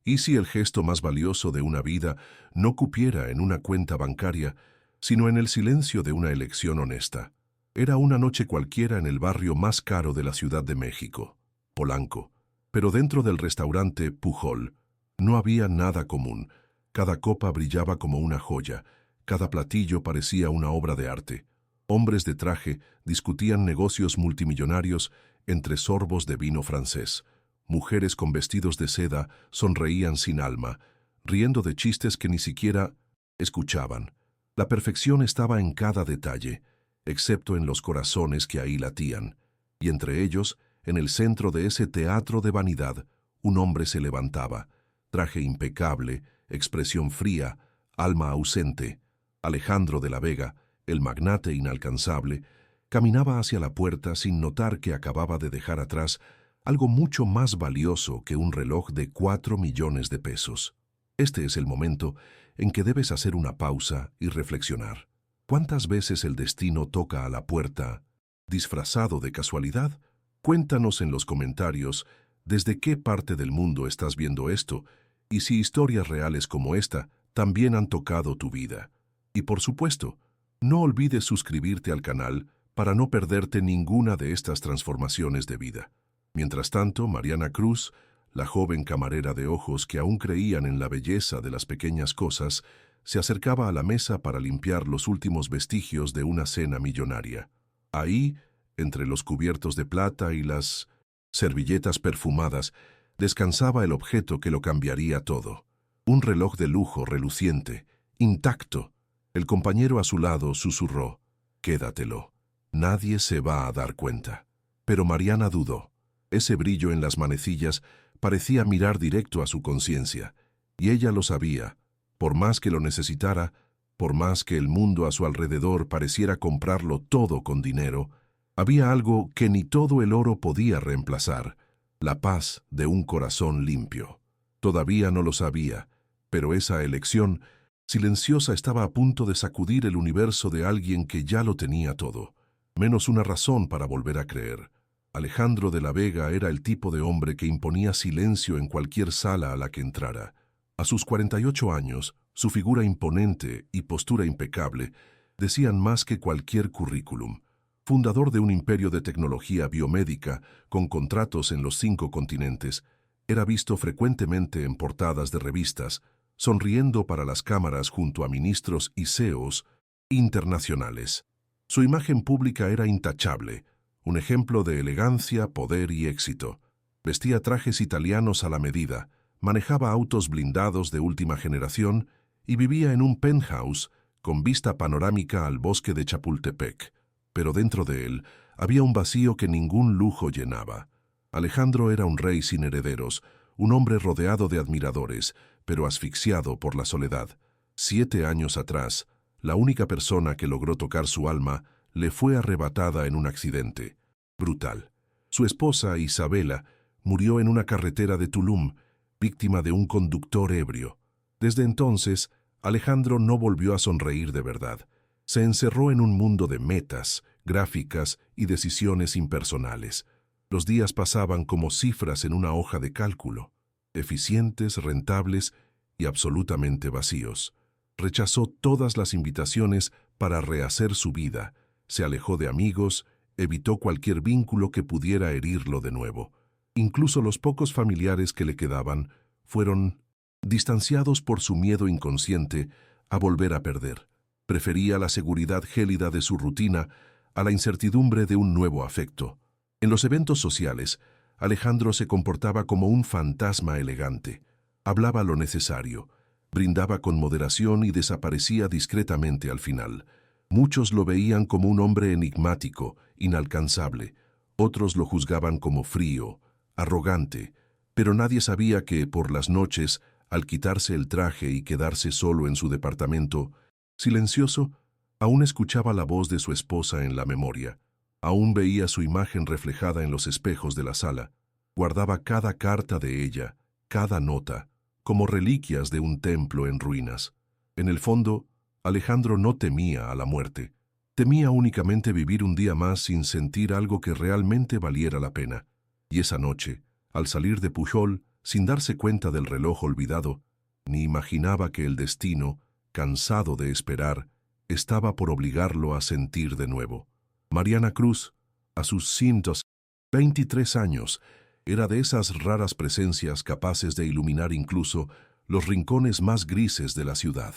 ¿Y si el gesto más valioso de una vida no cupiera en una cuenta bancaria, sino en el silencio de una elección honesta? Era una noche cualquiera en el barrio más caro de la Ciudad de México, Polanco, pero dentro del restaurante Pujol no había nada común. Cada copa brillaba como una joya, cada platillo parecía una obra de arte. Hombres de traje discutían negocios multimillonarios entre sorbos de vino francés. Mujeres con vestidos de seda sonreían sin alma, riendo de chistes que ni siquiera escuchaban. La perfección estaba en cada detalle, excepto en los corazones que ahí latían. Y entre ellos, en el centro de ese teatro de vanidad, un hombre se levantaba, traje impecable, expresión fría, alma ausente. Alejandro de la Vega, el magnate inalcanzable, caminaba hacia la puerta sin notar que acababa de dejar atrás algo mucho más valioso que un reloj de 4 millones de pesos. Este es el momento en que debes hacer una pausa y reflexionar. ¿Cuántas veces el destino toca a la puerta, disfrazado de casualidad? Cuéntanos en los comentarios desde qué parte del mundo estás viendo esto y si historias reales como esta también han tocado tu vida. Y por supuesto, no olvides suscribirte al canal para no perderte ninguna de estas transformaciones de vida. Mientras tanto, Mariana Cruz, la joven camarera de ojos que aún creían en la belleza de las pequeñas cosas, se acercaba a la mesa para limpiar los últimos vestigios de una cena millonaria. Ahí, entre los cubiertos de plata y las servilletas perfumadas, descansaba el objeto que lo cambiaría todo. Un reloj de lujo reluciente, intacto. El compañero a su lado susurró: «Quédatelo. Nadie se va a dar cuenta». Pero Mariana dudó. Ese brillo en las manecillas parecía mirar directo a su conciencia, y ella lo sabía. Por más que lo necesitara, por más que el mundo a su alrededor pareciera comprarlo todo con dinero, había algo que ni todo el oro podía reemplazar: la paz de un corazón limpio. Todavía no lo sabía, pero esa elección silenciosa estaba a punto de sacudir el universo de alguien que ya lo tenía todo, menos una razón para volver a creer. Alejandro de la Vega era el tipo de hombre que imponía silencio en cualquier sala a la que entrara. A sus 48 años, su figura imponente y postura impecable decían más que cualquier currículum. Fundador de un imperio de tecnología biomédica con contratos en los 5 continentes, era visto frecuentemente en portadas de revistas, sonriendo para las cámaras junto a ministros y CEOs internacionales. Su imagen pública era intachable, un ejemplo de elegancia, poder y éxito. Vestía trajes italianos a la medida, manejaba autos blindados de última generación y vivía en un penthouse con vista panorámica al bosque de Chapultepec. Pero dentro de él había un vacío que ningún lujo llenaba. Alejandro era un rey sin herederos, un hombre rodeado de admiradores, pero asfixiado por la soledad. 7 años atrás, la única persona que logró tocar su alma le fue arrebatada en un accidente brutal. Su esposa, Isabela, murió en una carretera de Tulum, víctima de un conductor ebrio. Desde entonces, Alejandro no volvió a sonreír de verdad. Se encerró en un mundo de metas, gráficas y decisiones impersonales. Los días pasaban como cifras en una hoja de cálculo, eficientes, rentables y absolutamente vacíos. Rechazó todas las invitaciones para rehacer su vida, se alejó de amigos, evitó cualquier vínculo que pudiera herirlo de nuevo. Incluso los pocos familiares que le quedaban fueron distanciados por su miedo inconsciente a volver a perder. Prefería la seguridad gélida de su rutina a la incertidumbre de un nuevo afecto. En los eventos sociales, Alejandro se comportaba como un fantasma elegante. Hablaba lo necesario, brindaba con moderación y desaparecía discretamente al final. Muchos lo veían como un hombre enigmático, inalcanzable. Otros lo juzgaban como frío, arrogante, pero nadie sabía que, por las noches, al quitarse el traje y quedarse solo en su departamento, silencioso, aún escuchaba la voz de su esposa en la memoria. Aún veía su imagen reflejada en los espejos de la sala. Guardaba cada carta de ella, cada nota, como reliquias de un templo en ruinas. En el fondo, Alejandro no temía a la muerte. Temía únicamente vivir un día más sin sentir algo que realmente valiera la pena. Y esa noche, al salir de Pujol, sin darse cuenta del reloj olvidado, ni imaginaba que el destino, cansado de esperar, estaba por obligarlo a sentir de nuevo. Mariana Cruz, a sus 123 años, era de esas raras presencias capaces de iluminar incluso los rincones más grises de la ciudad.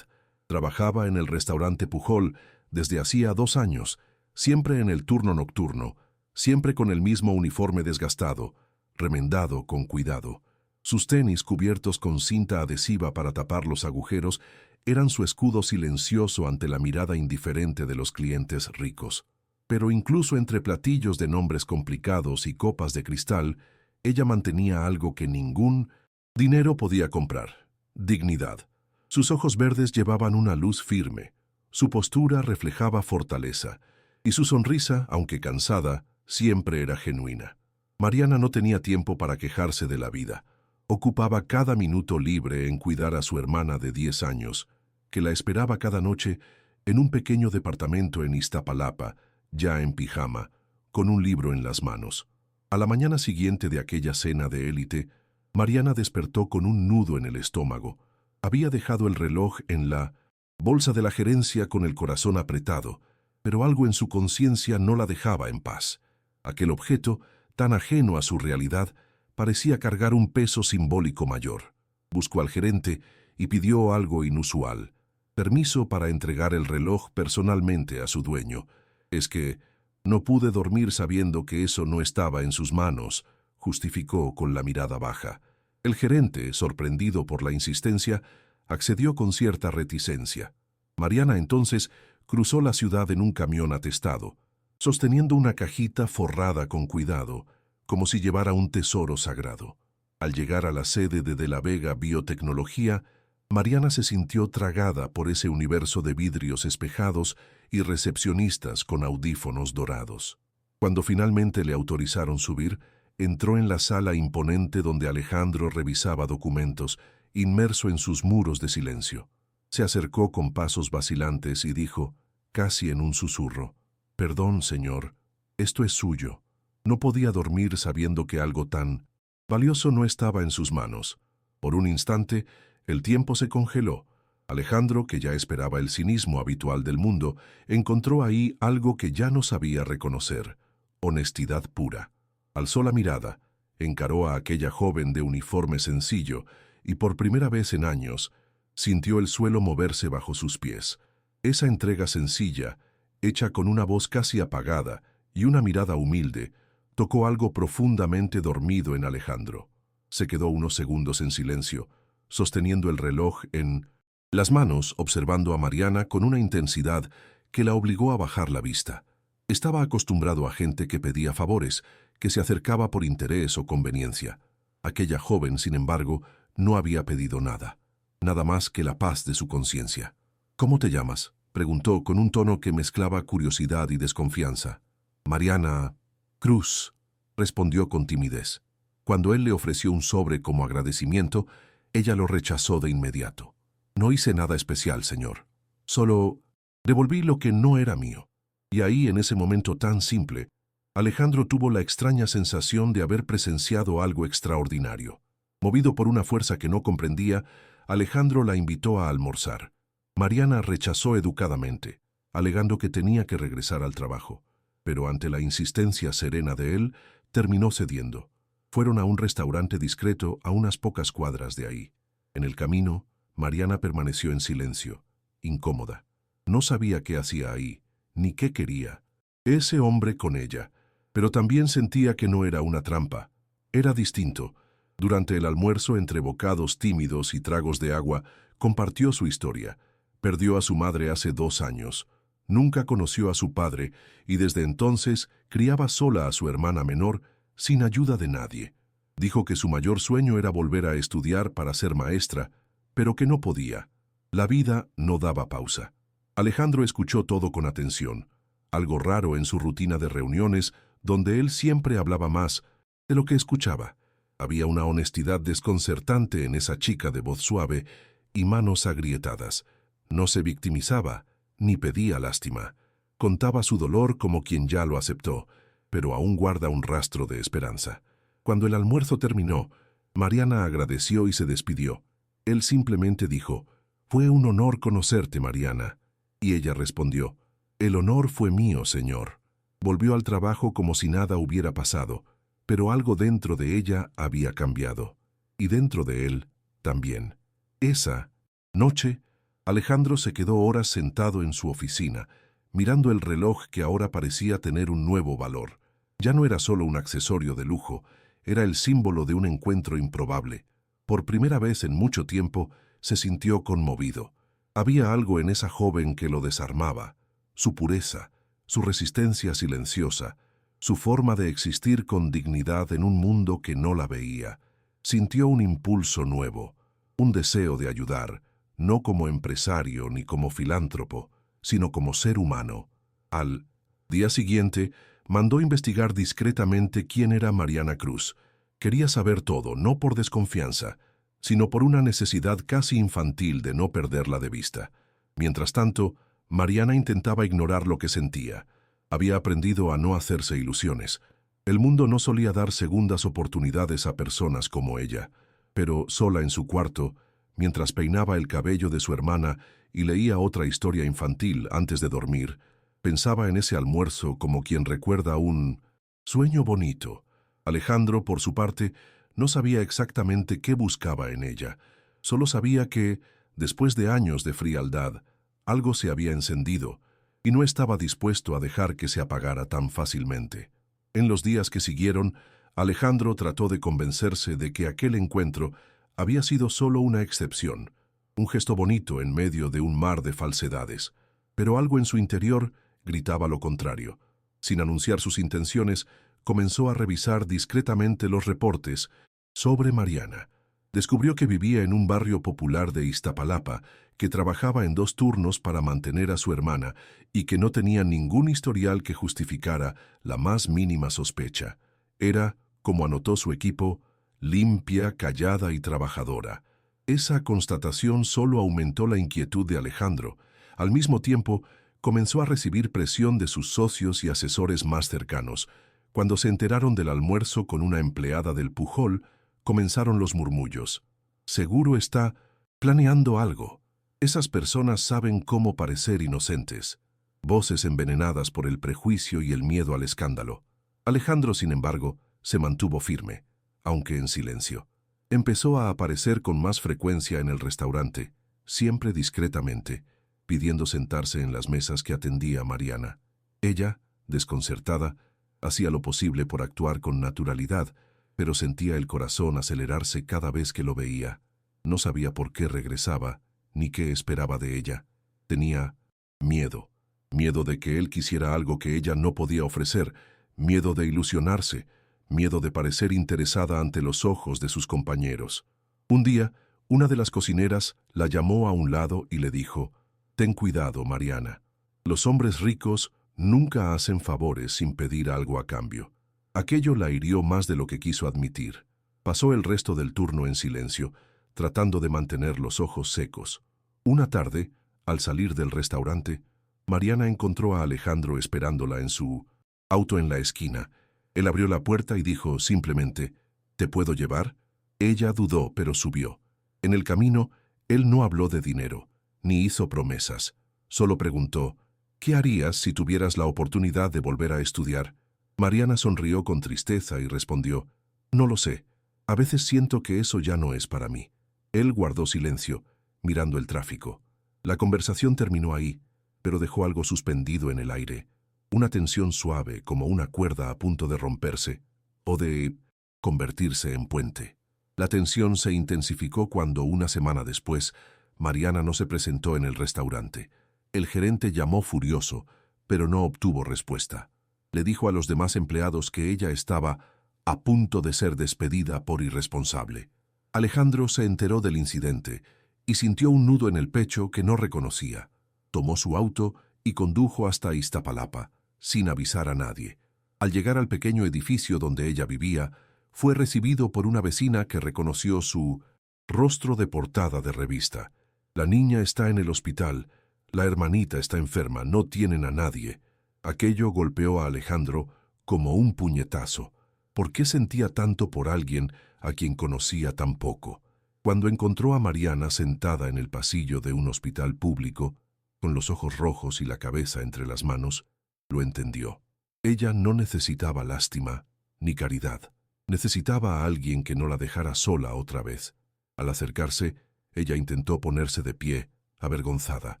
Trabajaba en el restaurante Pujol desde hacía 2 años, siempre en el turno nocturno, siempre con el mismo uniforme desgastado, remendado con cuidado. Sus tenis cubiertos con cinta adhesiva para tapar los agujeros eran su escudo silencioso ante la mirada indiferente de los clientes ricos. Pero incluso entre platillos de nombres complicados y copas de cristal, ella mantenía algo que ningún dinero podía comprar: dignidad. Sus ojos verdes llevaban una luz firme, su postura reflejaba fortaleza, y su sonrisa, aunque cansada, siempre era genuina. Mariana no tenía tiempo para quejarse de la vida. Ocupaba cada minuto libre en cuidar a su hermana de 10 años, que la esperaba cada noche en un pequeño departamento en Iztapalapa, ya en pijama, con un libro en las manos. A la mañana siguiente de aquella cena de élite, Mariana despertó con un nudo en el estómago. Había dejado el reloj en la bolsa de la gerencia con el corazón apretado, pero algo en su conciencia no la dejaba en paz. Aquel objeto, tan ajeno a su realidad, parecía cargar un peso simbólico mayor. Buscó al gerente y pidió algo inusual: permiso para entregar el reloj personalmente a su dueño. «Es que no pude dormir sabiendo que eso no estaba en sus manos», justificó con la mirada baja. El gerente, sorprendido por la insistencia, accedió con cierta reticencia. Mariana entonces cruzó la ciudad en un camión atestado, sosteniendo una cajita forrada con cuidado, como si llevara un tesoro sagrado. Al llegar a la sede de la Vega Biotecnología, Mariana se sintió tragada por ese universo de vidrios espejados y recepcionistas con audífonos dorados. Cuando finalmente le autorizaron subir, entró en la sala imponente donde Alejandro revisaba documentos, inmerso en sus muros de silencio. Se acercó con pasos vacilantes y dijo, casi en un susurro: «Perdón, señor, esto es suyo». No podía dormir sabiendo que algo tan valioso no estaba en sus manos. Por un instante, el tiempo se congeló. Alejandro, que ya esperaba el cinismo habitual del mundo, encontró ahí algo que ya no sabía reconocer: honestidad pura. Alzó la mirada, encaró a aquella joven de uniforme sencillo y por primera vez en años sintió el suelo moverse bajo sus pies. Esa entrega sencilla, hecha con una voz casi apagada y una mirada humilde, tocó algo profundamente dormido en Alejandro. Se quedó unos segundos en silencio, sosteniendo el reloj en las manos, observando a Mariana con una intensidad que la obligó a bajar la vista. Estaba acostumbrado a gente que pedía favores, que se acercaba por interés o conveniencia. Aquella joven, sin embargo, no había pedido nada, nada más que la paz de su conciencia. «¿Cómo te llamas?», preguntó con un tono que mezclaba curiosidad y desconfianza. «Mariana Cruz», respondió con timidez. Cuando él le ofreció un sobre como agradecimiento, ella lo rechazó de inmediato. «No hice nada especial, señor. Solo devolví lo que no era mío». Y ahí, en ese momento tan simple, Alejandro tuvo la extraña sensación de haber presenciado algo extraordinario. Movido por una fuerza que no comprendía, Alejandro la invitó a almorzar. Mariana rechazó educadamente, alegando que tenía que regresar al trabajo, pero ante la insistencia serena de él, terminó cediendo. Fueron a un restaurante discreto a unas pocas cuadras de ahí. En el camino, Mariana permaneció en silencio, incómoda. No sabía qué hacía ahí, ni qué quería ese hombre con ella, pero también sentía que no era una trampa. Era distinto. Durante el almuerzo, entre bocados tímidos y tragos de agua, compartió su historia. Perdió a su madre hace 2 años. Nunca conoció a su padre y desde entonces criaba sola a su hermana menor, sin ayuda de nadie. Dijo que su mayor sueño era volver a estudiar para ser maestra, pero que no podía. La vida no daba pausa. Alejandro escuchó todo con atención, algo raro en su rutina de reuniones, donde él siempre hablaba más de lo que escuchaba. Había una honestidad desconcertante en esa chica de voz suave y manos agrietadas. No se victimizaba, ni pedía lástima. Contaba su dolor como quien ya lo aceptó, pero aún guarda un rastro de esperanza. Cuando el almuerzo terminó, Mariana agradeció y se despidió. Él simplemente dijo, «Fue un honor conocerte, Mariana». Y ella respondió, «El honor fue mío, señor». Volvió al trabajo como si nada hubiera pasado, pero algo dentro de ella había cambiado. Y dentro de él también. Esa noche, Alejandro se quedó horas sentado en su oficina, mirando el reloj que ahora parecía tener un nuevo valor. Ya no era solo un accesorio de lujo, era el símbolo de un encuentro improbable. Por primera vez en mucho tiempo, se sintió conmovido. Había algo en esa joven que lo desarmaba, su pureza, su resistencia silenciosa, su forma de existir con dignidad en un mundo que no la veía. Sintió un impulso nuevo, un deseo de ayudar, no como empresario ni como filántropo, sino como ser humano. Al día siguiente, mandó investigar discretamente quién era Mariana Cruz. Quería saber todo, no por desconfianza, sino por una necesidad casi infantil de no perderla de vista. Mientras tanto, Mariana intentaba ignorar lo que sentía. Había aprendido a no hacerse ilusiones. El mundo no solía dar segundas oportunidades a personas como ella, pero sola en su cuarto, mientras peinaba el cabello de su hermana y leía otra historia infantil antes de dormir, pensaba en ese almuerzo como quien recuerda un sueño bonito. Alejandro, por su parte, no sabía exactamente qué buscaba en ella. Solo sabía que, después de años de frialdad, algo se había encendido y no estaba dispuesto a dejar que se apagara tan fácilmente. En los días que siguieron, Alejandro trató de convencerse de que aquel encuentro había sido solo una excepción, un gesto bonito en medio de un mar de falsedades. Pero algo en su interior gritaba lo contrario. Sin anunciar sus intenciones, comenzó a revisar discretamente los reportes sobre Mariana. Descubrió que vivía en un barrio popular de Iztapalapa, que trabajaba en 2 turnos para mantener a su hermana y que no tenía ningún historial que justificara la más mínima sospecha. Era, como anotó su equipo, limpia, callada y trabajadora. Esa constatación solo aumentó la inquietud de Alejandro. Al mismo tiempo, comenzó a recibir presión de sus socios y asesores más cercanos. Cuando se enteraron del almuerzo con una empleada del Pujol, comenzaron los murmullos. Seguro está planeando algo. Esas personas saben cómo parecer inocentes. Voces envenenadas por el prejuicio y el miedo al escándalo. Alejandro, sin embargo, se mantuvo firme, aunque en silencio. Empezó a aparecer con más frecuencia en el restaurante, siempre discretamente, pidiendo sentarse en las mesas que atendía Mariana. Ella, desconcertada, hacía lo posible por actuar con naturalidad, pero sentía el corazón acelerarse cada vez que lo veía. No sabía por qué regresaba, ni qué esperaba de ella. Tenía miedo. Miedo de que él quisiera algo que ella no podía ofrecer, miedo de ilusionarse, miedo de parecer interesada ante los ojos de sus compañeros. Un día, una de las cocineras la llamó a un lado y le dijo, «Ten cuidado, Mariana. Los hombres ricos nunca hacen favores sin pedir algo a cambio». Aquello la hirió más de lo que quiso admitir. Pasó el resto del turno en silencio, tratando de mantener los ojos secos. Una tarde, al salir del restaurante, Mariana encontró a Alejandro esperándola en su auto en la esquina. Él abrió la puerta y dijo simplemente, «¿Te puedo llevar?». Ella dudó, pero subió. En el camino, él no habló de dinero, ni hizo promesas. Solo preguntó, «¿Qué harías si tuvieras la oportunidad de volver a estudiar?». Mariana sonrió con tristeza y respondió, «No lo sé. A veces siento que eso ya no es para mí». Él guardó silencio, mirando el tráfico. La conversación terminó ahí, pero dejó algo suspendido en el aire. Una tensión suave, como una cuerda a punto de romperse, o de convertirse en puente. La tensión se intensificó cuando, una semana después, Mariana no se presentó en el restaurante. El gerente llamó furioso, pero no obtuvo respuesta. Le dijo a los demás empleados que ella estaba a punto de ser despedida por irresponsable. Alejandro se enteró del incidente y sintió un nudo en el pecho que no reconocía. Tomó su auto y condujo hasta Iztapalapa, sin avisar a nadie. Al llegar al pequeño edificio donde ella vivía, fue recibido por una vecina que reconoció su rostro de portada de revista. «La niña está en el hospital, la hermanita está enferma, no tienen a nadie». Aquello golpeó a Alejandro como un puñetazo. ¿Por qué sentía tanto por alguien a quien conocía tan poco. Cuando encontró a Mariana sentada en el pasillo de un hospital público, con los ojos rojos y la cabeza entre las manos, lo entendió. Ella no necesitaba lástima ni caridad. Necesitaba a alguien que no la dejara sola otra vez. Al acercarse, ella intentó ponerse de pie, avergonzada.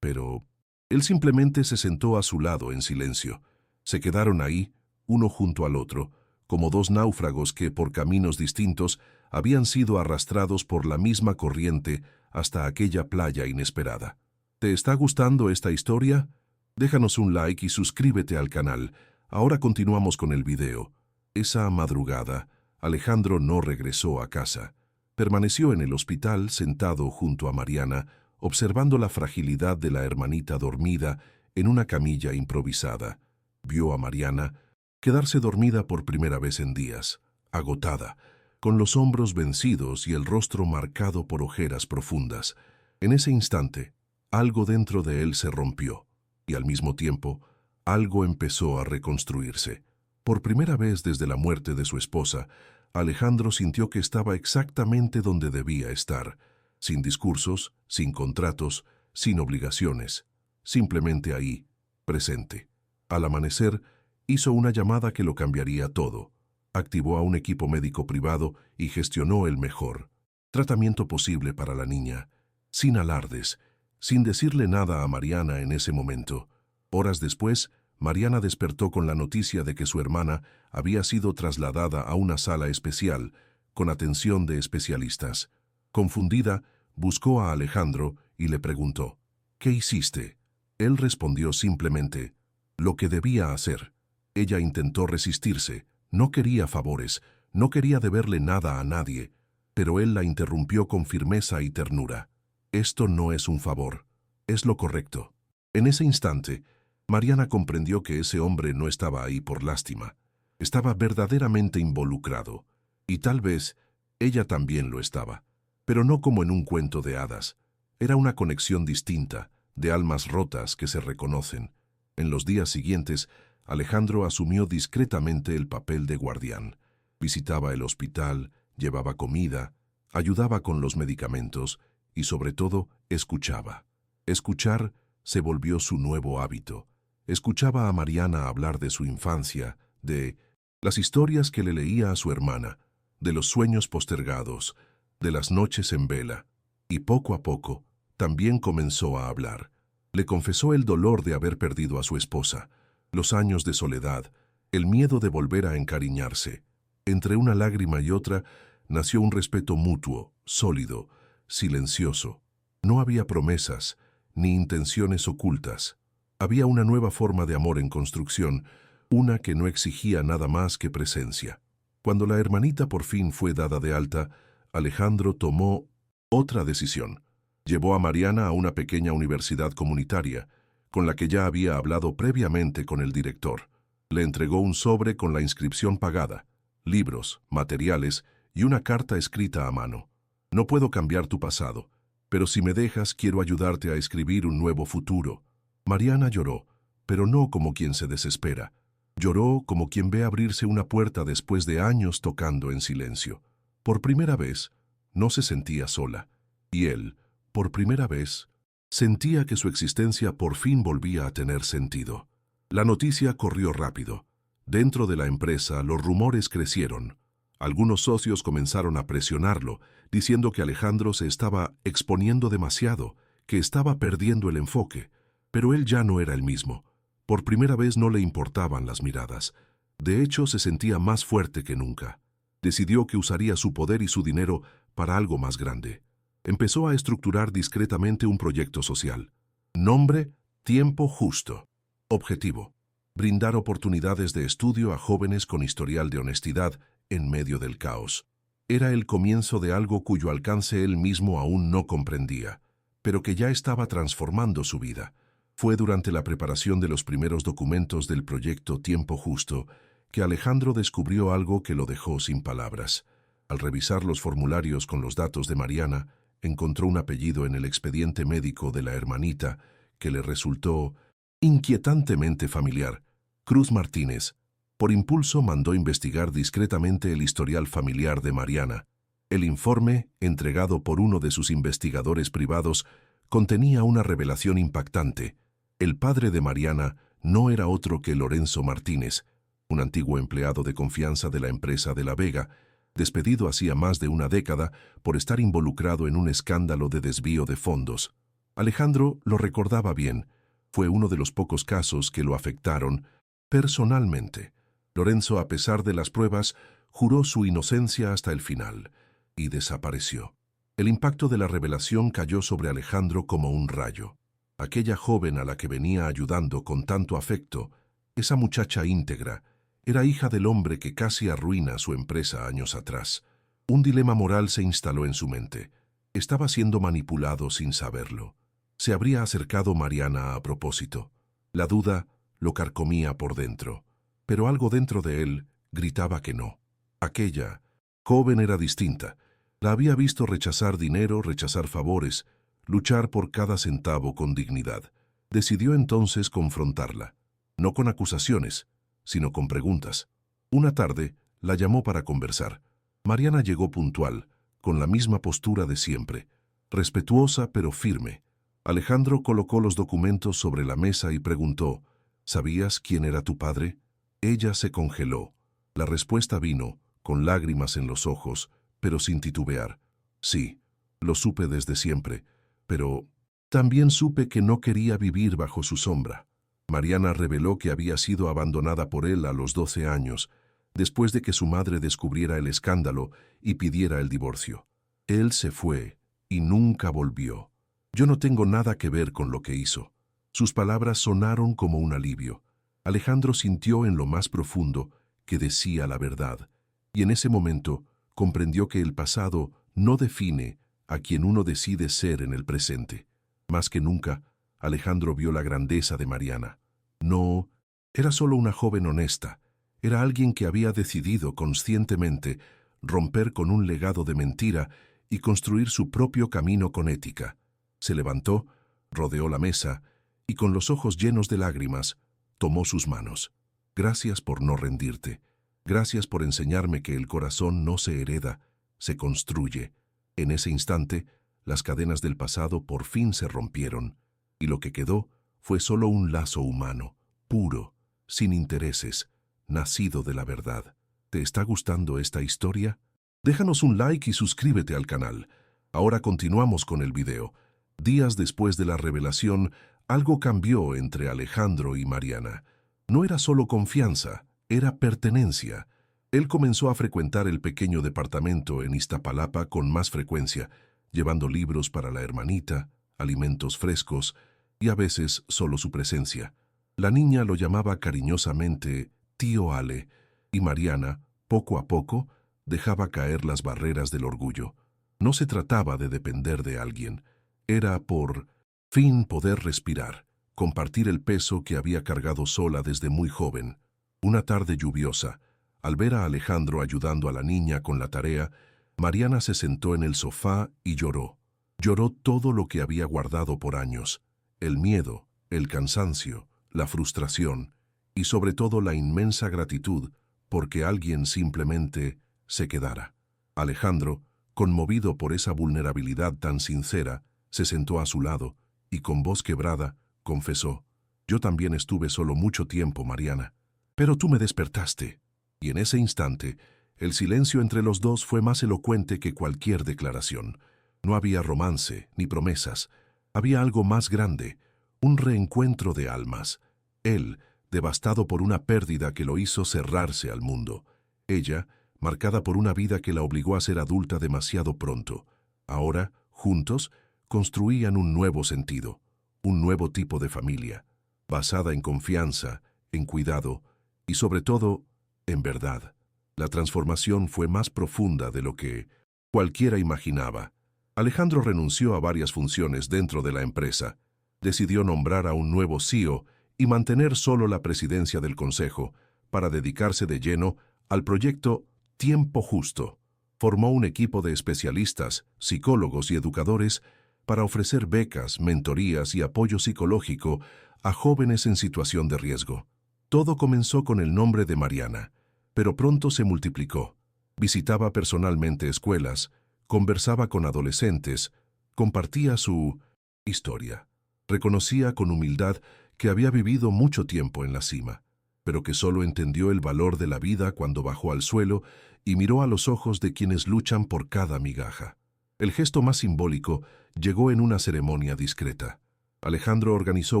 Pero él simplemente se sentó a su lado en silencio. Se quedaron ahí, uno junto al otro, como dos náufragos que, por caminos distintos, habían sido arrastrados por la misma corriente hasta aquella playa inesperada. ¿Te está gustando esta historia? Déjanos un like y suscríbete al canal. Ahora continuamos con el video. Esa madrugada, Alejandro no regresó a casa. Permaneció en el hospital sentado junto a Mariana, observando la fragilidad de la hermanita dormida en una camilla improvisada. Vio a Mariana quedarse dormida por primera vez en días, agotada, con los hombros vencidos y el rostro marcado por ojeras profundas. En ese instante, algo dentro de él se rompió, y al mismo tiempo, algo empezó a reconstruirse. Por primera vez desde la muerte de su esposa, Alejandro sintió que estaba exactamente donde debía estar, sin discursos, sin contratos, sin obligaciones, simplemente ahí, presente. Al amanecer, hizo una llamada que lo cambiaría todo. Activó a un equipo médico privado y gestionó el mejor tratamiento posible para la niña, sin alardes, sin decirle nada a Mariana en ese momento. Horas después, Mariana despertó con la noticia de que su hermana había sido trasladada a una sala especial, con atención de especialistas. Confundida, buscó a Alejandro y le preguntó, ¿qué hiciste? Él respondió simplemente, lo que debía hacer. Ella intentó resistirse, no quería favores, no quería deberle nada a nadie, pero él la interrumpió con firmeza y ternura. Esto no es un favor, es lo correcto. En ese instante, Mariana comprendió que ese hombre no estaba ahí por lástima, estaba verdaderamente involucrado, y tal vez ella también lo estaba, pero no como en un cuento de hadas. Era una conexión distinta, de almas rotas que se reconocen. En los días siguientes, Alejandro asumió discretamente el papel de guardián. Visitaba el hospital, llevaba comida, ayudaba con los medicamentos y, sobre todo, escuchaba. Escuchar se volvió su nuevo hábito. Escuchaba a Mariana hablar de su infancia, de las historias que le leía a su hermana, de los sueños postergados, de las noches en vela, y poco a poco también comenzó a hablar. Le confesó el dolor de haber perdido a su esposa, los años de soledad, el miedo de volver a encariñarse. Entre una lágrima y otra nació un respeto mutuo, sólido, silencioso. No había promesas, ni intenciones ocultas. Había una nueva forma de amor en construcción, una que no exigía nada más que presencia. Cuando la hermanita por fin fue dada de alta, Alejandro tomó otra decisión. Llevó a Mariana a una pequeña universidad comunitaria, con la que ya había hablado previamente con el director. Le entregó un sobre con la inscripción pagada, libros, materiales y una carta escrita a mano. No puedo cambiar tu pasado, pero si me dejas quiero ayudarte a escribir un nuevo futuro. Mariana lloró, pero no como quien se desespera. Lloró como quien ve abrirse una puerta después de años tocando en silencio. Por primera vez, no se sentía sola, y él, por primera vez, sentía que su existencia por fin volvía a tener sentido. La noticia corrió rápido. Dentro de la empresa, los rumores crecieron. Algunos socios comenzaron a presionarlo, diciendo que Alejandro se estaba exponiendo demasiado, que estaba perdiendo el enfoque, pero él ya no era el mismo. Por primera vez no le importaban las miradas. De hecho, se sentía más fuerte que nunca. Decidió que usaría su poder y su dinero para algo más grande. Empezó a estructurar discretamente un proyecto social. Nombre: Tiempo Justo. Objetivo: brindar oportunidades de estudio a jóvenes con historial de honestidad en medio del caos. Era el comienzo de algo cuyo alcance él mismo aún no comprendía, pero que ya estaba transformando su vida. Fue durante la preparación de los primeros documentos del proyecto Tiempo Justo que Alejandro descubrió algo que lo dejó sin palabras. Al revisar los formularios con los datos de Mariana, encontró un apellido en el expediente médico de la hermanita que le resultó inquietantemente familiar: Cruz Martínez. Por impulso mandó investigar discretamente el historial familiar de Mariana. El informe, entregado por uno de sus investigadores privados, contenía una revelación impactante. El padre de Mariana no era otro que Lorenzo Martínez, un antiguo empleado de confianza de la empresa de La Vega, despedido hacía más de una década por estar involucrado en un escándalo de desvío de fondos. Alejandro lo recordaba bien. Fue uno de los pocos casos que lo afectaron personalmente. Lorenzo, a pesar de las pruebas, juró su inocencia hasta el final y desapareció. El impacto de la revelación cayó sobre Alejandro como un rayo. Aquella joven a la que venía ayudando con tanto afecto, esa muchacha íntegra, era hija del hombre que casi arruina su empresa años atrás. Un dilema moral se instaló en su mente. Estaba siendo manipulado sin saberlo. Se habría acercado Mariana a propósito. La duda lo carcomía por dentro, pero algo dentro de él gritaba que no. Aquella joven era distinta. La había visto rechazar dinero, rechazar favores, luchar por cada centavo con dignidad. Decidió entonces confrontarla, no con acusaciones, sino con preguntas. Una tarde la llamó para conversar. Mariana llegó puntual, con la misma postura de siempre, respetuosa pero firme. Alejandro colocó los documentos sobre la mesa y preguntó, ¿sabías quién era tu padre? Ella se congeló. La respuesta vino, con lágrimas en los ojos, pero sin titubear. Sí, lo supe desde siempre, pero también supe que no quería vivir bajo su sombra. Mariana reveló que había sido abandonada por él a los 12 años, después de que su madre descubriera el escándalo y pidiera el divorcio. Él se fue y nunca volvió. Yo no tengo nada que ver con lo que hizo. Sus palabras sonaron como un alivio. Alejandro sintió en lo más profundo que decía la verdad, y en ese momento comprendió que el pasado no define a quien uno decide ser en el presente. Más que nunca, Alejandro vio la grandeza de Mariana. No era solo una joven honesta, era alguien que había decidido conscientemente romper con un legado de mentira y construir su propio camino con ética. Se levantó, rodeó la mesa y con los ojos llenos de lágrimas, tomó sus manos. Gracias por no rendirte. Gracias por enseñarme que el corazón no se hereda, se construye. En ese instante, las cadenas del pasado por fin se rompieron, y lo que quedó fue solo un lazo humano, puro, sin intereses, nacido de la verdad. ¿Te está gustando esta historia? Déjanos un like y suscríbete al canal. Ahora continuamos con el video. Días después de la revelación, algo cambió entre Alejandro y Mariana. No era solo confianza, era pertenencia. Él comenzó a frecuentar el pequeño departamento en Iztapalapa con más frecuencia, llevando libros para la hermanita, alimentos frescos y a veces solo su presencia. La niña lo llamaba cariñosamente Tío Ale, y Mariana, poco a poco, dejaba caer las barreras del orgullo. No se trataba de depender de alguien. Era por fin poder respirar, compartir el peso que había cargado sola desde muy joven. Una tarde lluviosa, al ver a Alejandro ayudando a la niña con la tarea, Mariana se sentó en el sofá y lloró. Lloró todo lo que había guardado por años: el miedo, el cansancio, la frustración y sobre todo la inmensa gratitud porque alguien simplemente se quedara. Alejandro, conmovido por esa vulnerabilidad tan sincera, se sentó a su lado y con voz quebrada confesó: «Yo también estuve solo mucho tiempo, Mariana, pero tú me despertaste». Y en ese instante, el silencio entre los dos fue más elocuente que cualquier declaración. No había romance ni promesas. Había algo más grande, un reencuentro de almas. Él, devastado por una pérdida que lo hizo cerrarse al mundo. Ella, marcada por una vida que la obligó a ser adulta demasiado pronto. Ahora, juntos, construían un nuevo sentido, un nuevo tipo de familia, basada en confianza, en cuidado y sobre todo, en verdad. La transformación fue más profunda de lo que cualquiera imaginaba. Alejandro renunció a varias funciones dentro de la empresa. Decidió nombrar a un nuevo CEO y mantener solo la presidencia del consejo para dedicarse de lleno al proyecto Tiempo Justo. Formó un equipo de especialistas, psicólogos y educadores para ofrecer becas, mentorías y apoyo psicológico a jóvenes en situación de riesgo. Todo comenzó con el nombre de Mariana, pero pronto se multiplicó. Visitaba personalmente escuelas, conversaba con adolescentes, compartía su historia. Reconocía con humildad que había vivido mucho tiempo en la cima, pero que solo entendió el valor de la vida cuando bajó al suelo y miró a los ojos de quienes luchan por cada migaja. El gesto más simbólico llegó en una ceremonia discreta. Alejandro organizó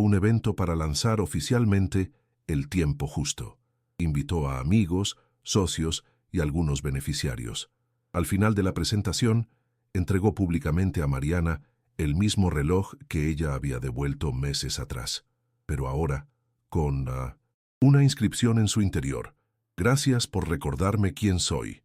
un evento para lanzar oficialmente el tiempo justo. Invitó a amigos, socios y algunos beneficiarios. Al final de la presentación, entregó públicamente a Mariana el mismo reloj que ella había devuelto meses atrás, pero ahora con una inscripción en su interior. Gracias por recordarme quién soy.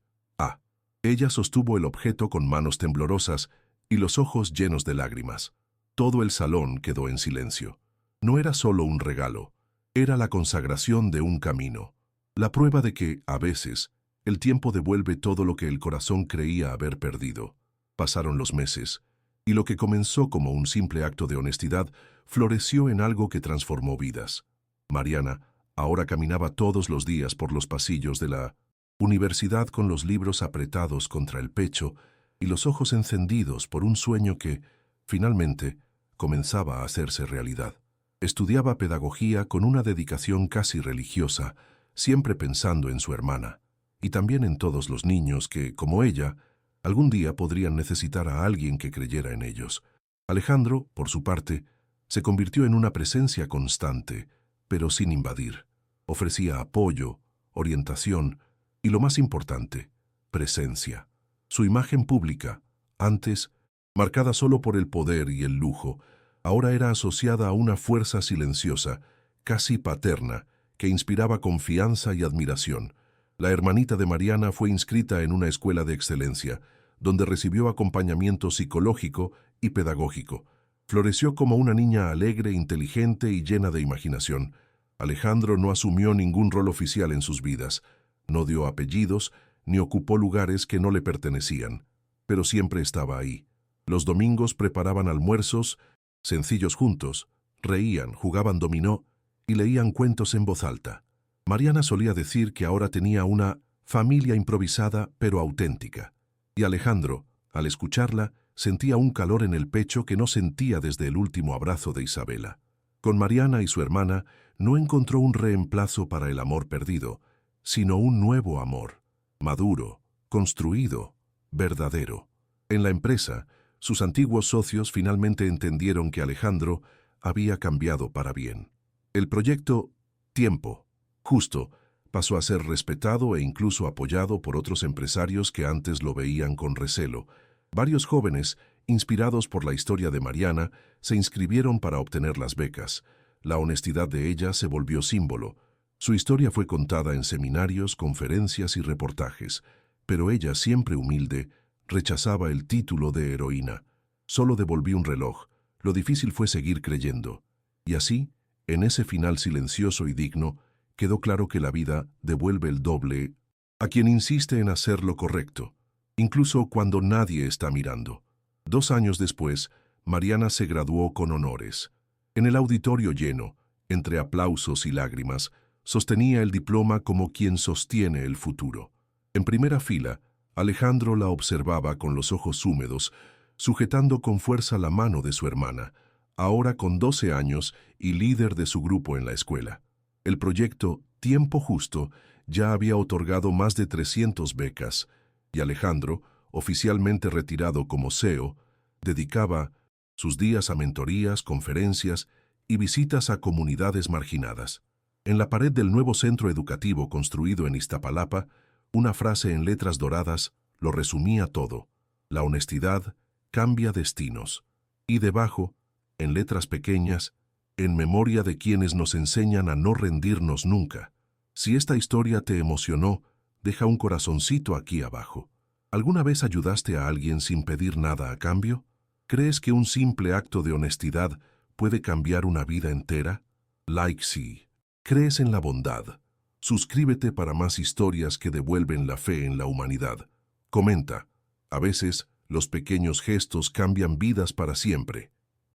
Ella sostuvo el objeto con manos temblorosas y los ojos llenos de lágrimas. Todo el salón quedó en silencio. No era solo un regalo, era la consagración de un camino, la prueba de que, a veces, el tiempo devuelve todo lo que el corazón creía haber perdido. Pasaron los meses, y lo que comenzó como un simple acto de honestidad floreció en algo que transformó vidas. Mariana ahora caminaba todos los días por los pasillos de la universidad con los libros apretados contra el pecho y los ojos encendidos por un sueño que, finalmente, comenzaba a hacerse realidad. Estudiaba pedagogía con una dedicación casi religiosa, siempre pensando en su hermana, y también en todos los niños que, como ella, algún día podrían necesitar a alguien que creyera en ellos. Alejandro, por su parte, se convirtió en una presencia constante, pero sin invadir. Ofrecía apoyo, orientación y, lo más importante, presencia. Su imagen pública, antes marcada solo por el poder y el lujo, ahora era asociada a una fuerza silenciosa, casi paterna, que inspiraba confianza y admiración. La hermanita de Mariana fue inscrita en una escuela de excelencia, donde recibió acompañamiento psicológico y pedagógico. Floreció como una niña alegre, inteligente y llena de imaginación. Alejandro no asumió ningún rol oficial en sus vidas, no dio apellidos, ni ocupó lugares que no le pertenecían, pero siempre estaba ahí. Los domingos preparaban almuerzos sencillos juntos, reían, jugaban dominó y leían cuentos en voz alta. Mariana solía decir que ahora tenía una familia improvisada pero auténtica, y Alejandro, al escucharla, sentía un calor en el pecho que no sentía desde el último abrazo de Isabela. Con Mariana y su hermana no encontró un reemplazo para el amor perdido, sino un nuevo amor, maduro, construido, verdadero. En la empresa, sus antiguos socios finalmente entendieron que Alejandro había cambiado para bien. El proyecto Tiempo Justo pasó a ser respetado e incluso apoyado por otros empresarios que antes lo veían con recelo. Varios jóvenes, inspirados por la historia de Mariana, se inscribieron para obtener las becas. La honestidad de ella se volvió símbolo. Su historia fue contada en seminarios, conferencias y reportajes, pero ella, siempre humilde, rechazaba el título de heroína. Solo devolví un reloj. Lo difícil fue seguir creyendo. Y así, en ese final silencioso y digno, quedó claro que la vida devuelve el doble a quien insiste en hacer lo correcto, incluso cuando nadie está mirando. 2 años después, Mariana se graduó con honores. En el auditorio lleno, entre aplausos y lágrimas, sostenía el diploma como quien sostiene el futuro. En primera fila, Alejandro la observaba con los ojos húmedos, sujetando con fuerza la mano de su hermana, ahora con 12 años y líder de su grupo en la escuela. El proyecto Tiempo Justo ya había otorgado más de 300 becas, y Alejandro, oficialmente retirado como CEO, dedicaba sus días a mentorías, conferencias y visitas a comunidades marginadas. En la pared del nuevo centro educativo construido en Iztapalapa, una frase en letras doradas lo resumía todo: la honestidad cambia destinos. Y debajo, en letras pequeñas, en memoria de quienes nos enseñan a no rendirnos nunca. Si esta historia te emocionó, deja un corazoncito aquí abajo. ¿Alguna vez ayudaste a alguien sin pedir nada a cambio? ¿Crees que un simple acto de honestidad puede cambiar una vida entera? Like sí. ¿Crees en la bondad? Suscríbete para más historias que devuelven la fe en la humanidad. Comenta. A veces, los pequeños gestos cambian vidas para siempre.